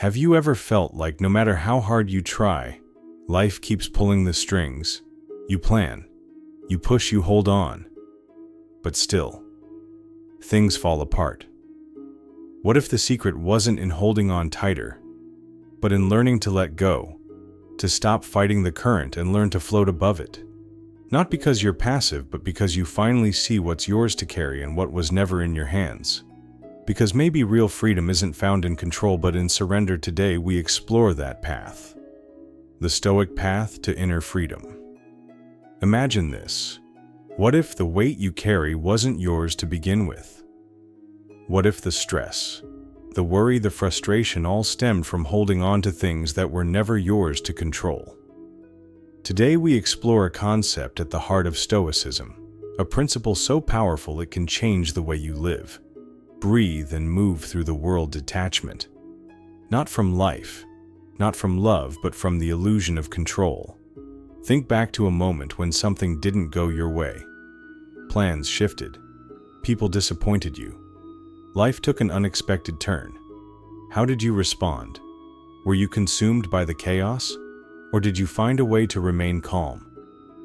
Have you ever felt like no matter how hard you try, life keeps pulling the strings? You plan, you push, you hold on, but still, things fall apart. What if the secret wasn't in holding on tighter, but in learning to let go, to stop fighting the current and learn to float above it? Not because you're passive, but because you finally see what's yours to carry and what was never in your hands. Because maybe real freedom isn't found in control but in surrender. Today we explore that path. The Stoic path to inner freedom. Imagine this. What if the weight you carry wasn't yours to begin with? What if the stress, the worry, the frustration all stemmed from holding on to things that were never yours to control? Today we explore a concept at the heart of Stoicism, a principle so powerful it can change the way you live, breathe, and move through the world. Detachment. Not from life, not from love, but from the illusion of control. Think back to a moment when something didn't go your way. Plans shifted. People disappointed you. Life took an unexpected turn. How did you respond? Were you consumed by the chaos? Or did you find a way to remain calm,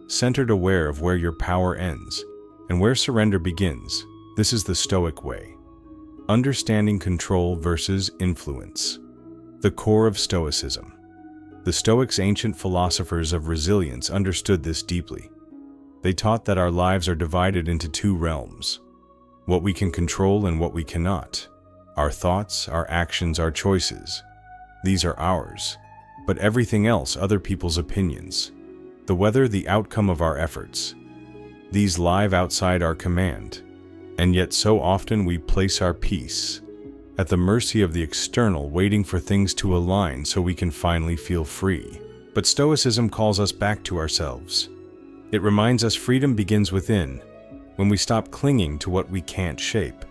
centered, aware of where your power ends and where surrender begins? This is the Stoic way. Understanding control versus influence. The core of Stoicism. The Stoics, ancient philosophers of resilience, understood this deeply. They taught that our lives are divided into two realms: what we can control and what we cannot. Our thoughts, our actions, our choices. These are ours. But everything else, other people's opinions, the weather, the outcome of our efforts, these live outside our command. And yet so often we place our peace at the mercy of the external, waiting for things to align so we can finally feel free. But Stoicism calls us back to ourselves. It reminds us freedom begins within, when we stop clinging to what we can't shape.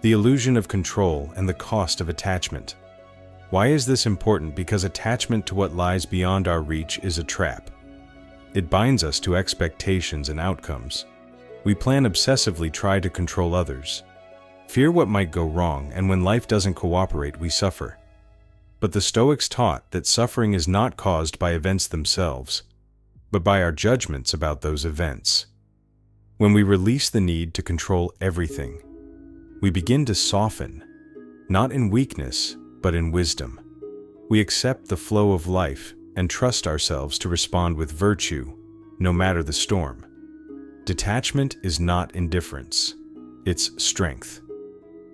The illusion of control and the cost of attachment. Why is this important? Because attachment to what lies beyond our reach is a trap. It binds us to expectations and outcomes. We plan obsessively, try to control others, fear what might go wrong, and when life doesn't cooperate, we suffer. But the Stoics taught that suffering is not caused by events themselves, but by our judgments about those events. When we release the need to control everything, we begin to soften, not in weakness, but in wisdom. We accept the flow of life and trust ourselves to respond with virtue, no matter the storm. Detachment is not indifference, it's strength.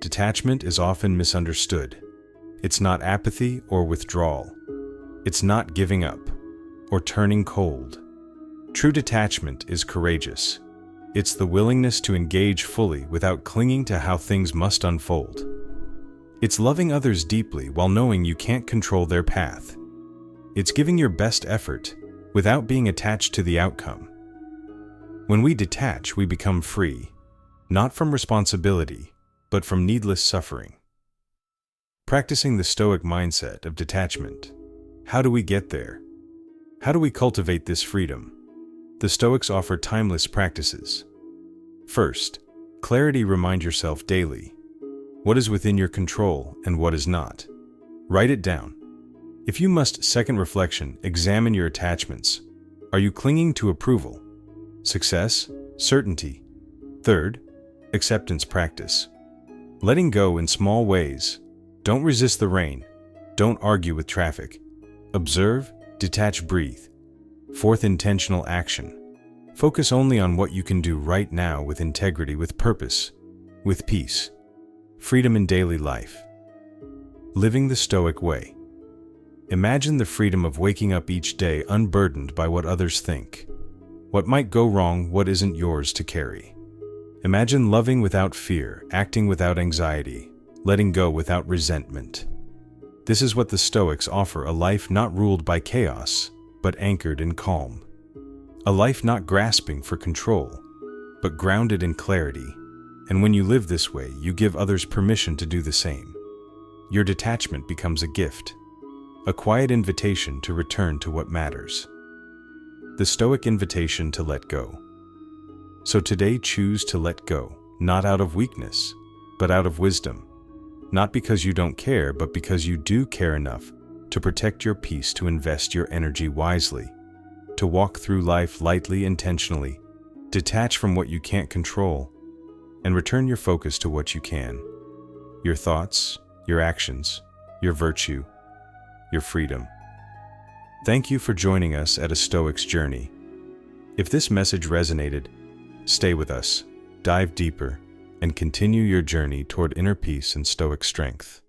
Detachment is often misunderstood. It's not apathy or withdrawal. It's not giving up or turning cold. True detachment is courageous. It's the willingness to engage fully without clinging to how things must unfold. It's loving others deeply while knowing you can't control their path. It's giving your best effort without being attached to the outcome. When we detach, we become free, not from responsibility, but from needless suffering. Practicing the Stoic mindset of detachment. How do we get there? How do we cultivate this freedom? The Stoics offer timeless practices. First, clarity. Remind yourself daily what is within your control and what is not. Write it down. If you must, second, reflection. Examine your attachments. Are you clinging to approval, success, certainty? Third, acceptance practice. Letting go in small ways. Don't resist the rain. Don't argue with traffic. Observe, detach, breathe. Fourth, intentional action. Focus only on what you can do right now with integrity, with purpose, with peace. Freedom in daily life. Living the Stoic way. Imagine the freedom of waking up each day unburdened by what others think, what might go wrong, what isn't yours to carry. Imagine loving without fear, acting without anxiety, letting go without resentment. This is what the Stoics offer: a life not ruled by chaos, but anchored in calm. A life not grasping for control, but grounded in clarity. And when you live this way, you give others permission to do the same. Your detachment becomes a gift, a quiet invitation to return to what matters. The Stoic invitation to let go. So today, choose to let go, not out of weakness, but out of wisdom. Not because you don't care, but because you do care enough to protect your peace, to invest your energy wisely, to walk through life lightly, intentionally, detach from what you can't control, and return your focus to what you can. Your thoughts, your actions, your virtue, your freedom. Thank you for joining us at A Stoic's Journey. If this message resonated, stay with us, dive deeper, and continue your journey toward inner peace and Stoic strength.